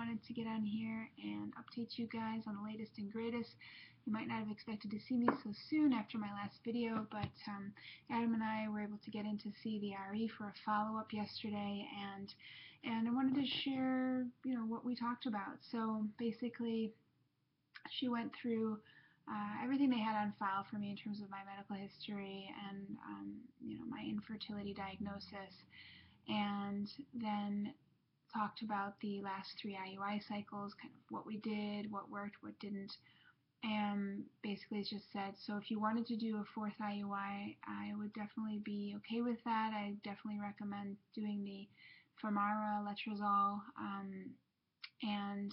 wanted to get on here and update you guys on the latest and greatest. You might not have expected to see me so soon after my last video, but Adam and I were able to get in to see the RE for a follow-up yesterday, and I wanted to share, what we talked about. So basically, she went through everything they had on file for me in terms of my medical history and my infertility diagnosis, and then talked about the last 3 IUI cycles, kind of what we did, what worked, what didn't, and basically it just said, so if you wanted to do a 4th IUI, I would definitely be okay with that. I definitely recommend doing the Femara letrozole, and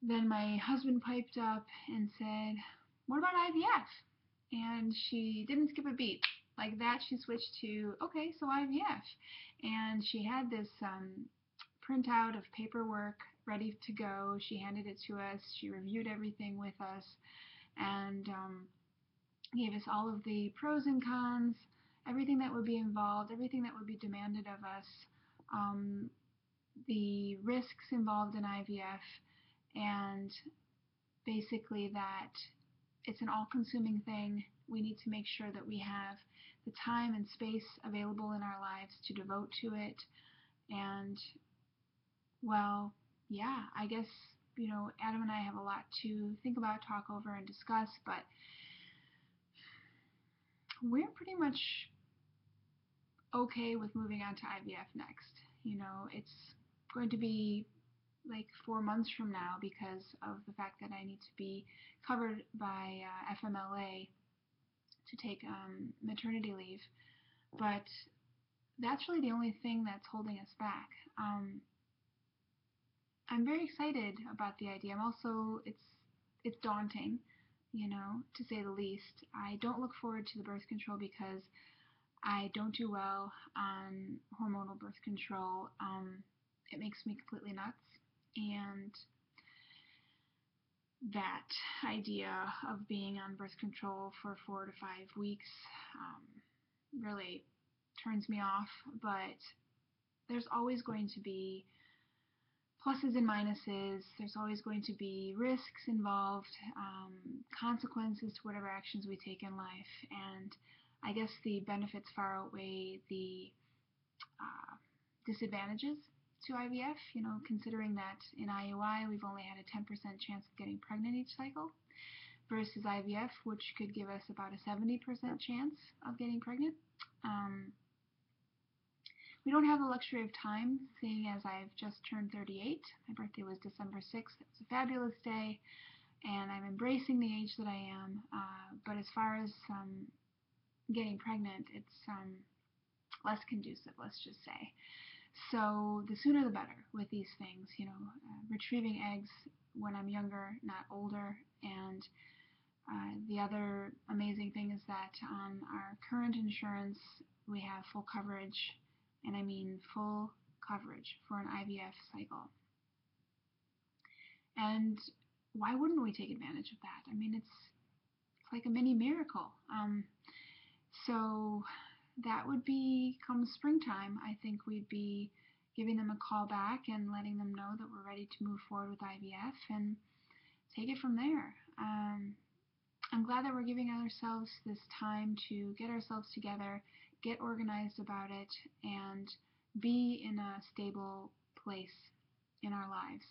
then my husband piped up and said, what about IVF? And she didn't skip a beat. Like that, she switched to, okay, so IVF. And she had this printout of paperwork ready to go. She handed it to us. She reviewed everything with us and gave us all of the pros and cons, everything that would be involved, everything that would be demanded of us, the risks involved in IVF, and basically that it's an all-consuming thing. We need to make sure that we have the time and space available in our lives to devote to it. And, well, yeah, I guess, Adam and I have a lot to think about, talk over, and discuss, but we're pretty much okay with moving on to IVF next. It's going to be like 4 months from now because of the fact that I need to be covered by FMLA to take maternity leave, but that's really the only thing that's holding us back. I'm very excited about the idea. I'm also, it's daunting, to say the least. I don't look forward to the birth control because I don't do well on hormonal birth control. It makes me completely nuts, and that idea of being on birth control for 4 to 5 weeks really turns me off, but there's always going to be pluses and minuses. There's always going to be risks involved, consequences to whatever actions we take in life, and I guess the benefits far outweigh the disadvantages to IVF, considering that in IUI we've only had a 10% chance of getting pregnant each cycle versus IVF, which could give us about a 70% chance of getting pregnant. We don't have the luxury of time, seeing as I've just turned 38. My birthday was December 6th. It was a fabulous day, and I'm embracing the age that I am, but as far as getting pregnant, it's less conducive, let's just say. So the sooner the better with these things, retrieving eggs when I'm younger, not older. And the other amazing thing is that on our current insurance, we have full coverage, and I mean full coverage for an IVF cycle. And why wouldn't we take advantage of that? I mean, it's like a mini miracle. So that would be come springtime. I think we'd be giving them a call back and letting them know that we're ready to move forward with IVF and take it from there. I'm glad that we're giving ourselves this time to get ourselves together, get organized about it, and be in a stable place in our lives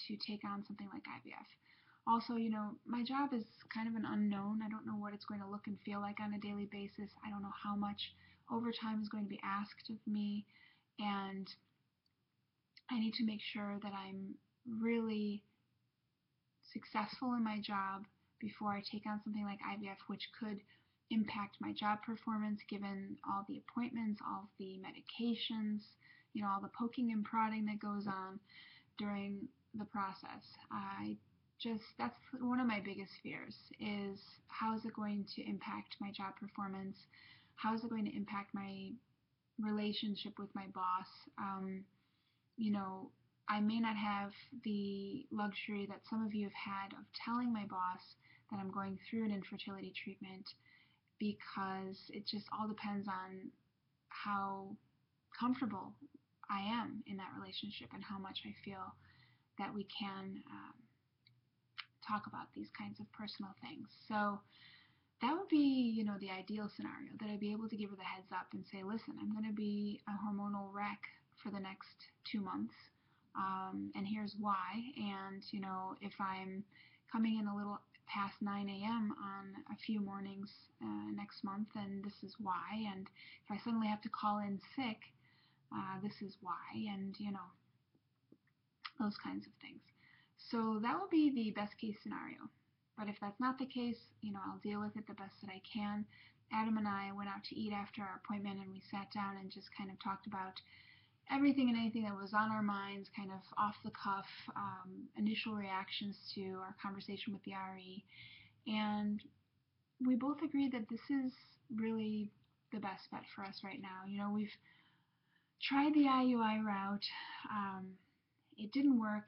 to take on something like IVF. Also, my job is kind of an unknown. I don't know what it's going to look and feel like on a daily basis. I don't know how much overtime is going to be asked of me, and I need to make sure that I'm really successful in my job before I take on something like IVF, which could impact my job performance given all the appointments, all of the medications, all the poking and prodding that goes on during the process. That's one of my biggest fears, is how is it going to impact my job performance? How is it going to impact my relationship with my boss? I may not have the luxury that some of you have had of telling my boss that I'm going through an infertility treatment, because it just all depends on how comfortable I am in that relationship and how much I feel that we can talk about these kinds of personal things. So that would be, the ideal scenario, that I'd be able to give her the heads up and say, listen, I'm going to be a hormonal wreck for the next 2 months, and here's why. And, if I'm coming in a little past 9 a.m. on a few mornings next month, then this is why. And if I suddenly have to call in sick, this is why. And, those kinds of things. So that will be the best case scenario. But if that's not the case, I'll deal with it the best that I can. Adam and I went out to eat after our appointment, and we sat down and just kind of talked about everything and anything that was on our minds, kind of off the cuff, initial reactions to our conversation with the RE. And we both agreed that this is really the best bet for us right now. We've tried the IUI route. It didn't work,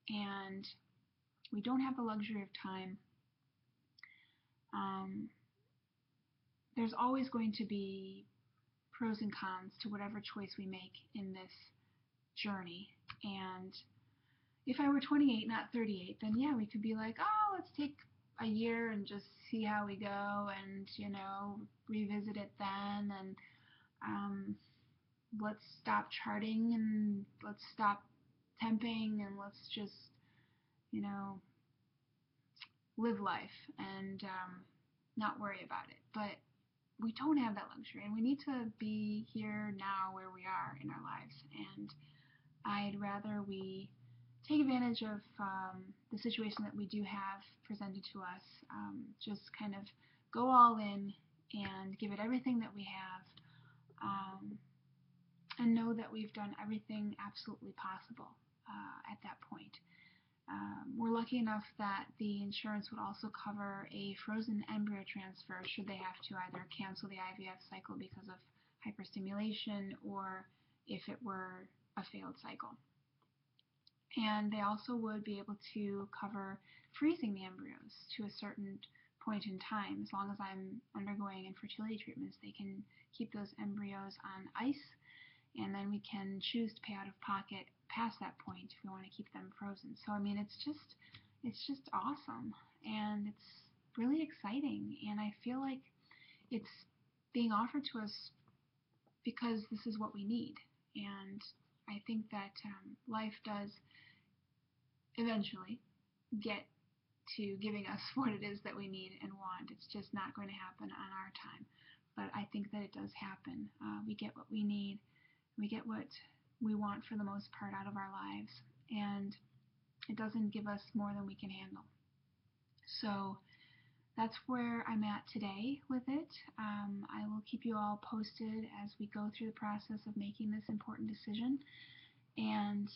and we don't have the luxury of time. There's always going to be pros and cons to whatever choice we make in this journey. And if I were 28, not 38, then yeah, we could be like, oh, let's take a year and just see how we go, and revisit it then, and let's stop charting, and let's stop temping, and let's just live life and not worry about it. But we don't have that luxury, and we need to be here now where we are in our lives. And I'd rather we take advantage of the situation that we do have presented to us, just kind of go all in and give it everything that we have, and know that we've done everything absolutely possible at that point. We're lucky enough that the insurance would also cover a frozen embryo transfer should they have to either cancel the IVF cycle because of hyperstimulation, or if it were a failed cycle. And they also would be able to cover freezing the embryos to a certain point in time. As long as I'm undergoing infertility treatments, they can keep those embryos on ice, and then we can choose to pay out of pocket past that point if we want to keep them frozen. So I mean, it's just awesome, and it's really exciting, and I feel like it's being offered to us because this is what we need. And I think that life does eventually get to giving us what it is that we need and want. It's just not going to happen on our time, but I think that it does happen. We get what we need. We get what we want for the most part out of our lives, and it doesn't give us more than we can handle. So that's where I'm at today with it. I will keep you all posted as we go through the process of making this important decision, and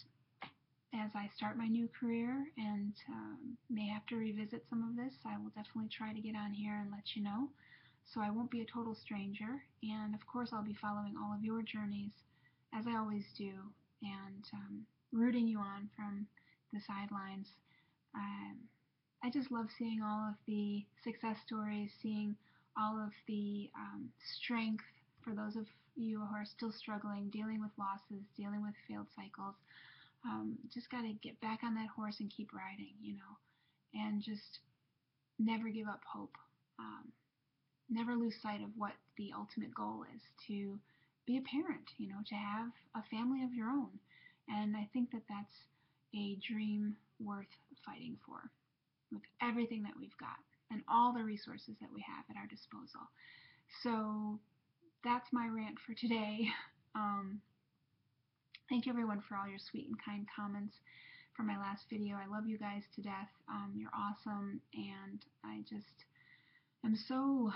as I start my new career and may have to revisit some of this, I will definitely try to get on here and let you know, so I won't be a total stranger. And of course, I'll be following all of your journeys, as I always do, and rooting you on from the sidelines. I just love seeing all of the success stories, seeing all of the strength for those of you who are still struggling, dealing with losses, dealing with failed cycles. Just got to get back on that horse and keep riding, and just never give up hope. Never lose sight of what the ultimate goal is, to be a parent, to have a family of your own. And I think that that's a dream worth fighting for, with everything that we've got and all the resources that we have at our disposal. So that's my rant for today. Thank you everyone for all your sweet and kind comments from my last video. I love you guys to death. You're awesome, and I just am so,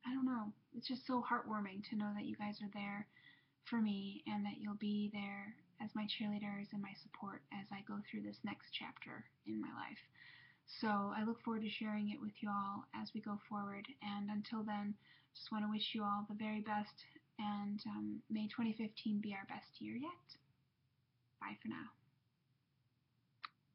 I don't know, it's just so heartwarming to know that you guys are there for me, and that you'll be there as my cheerleaders and my support as I go through this next chapter in my life. So I look forward to sharing it with you all as we go forward, and until then, just want to wish you all the very best, and may 2015 be our best year yet. Bye for now.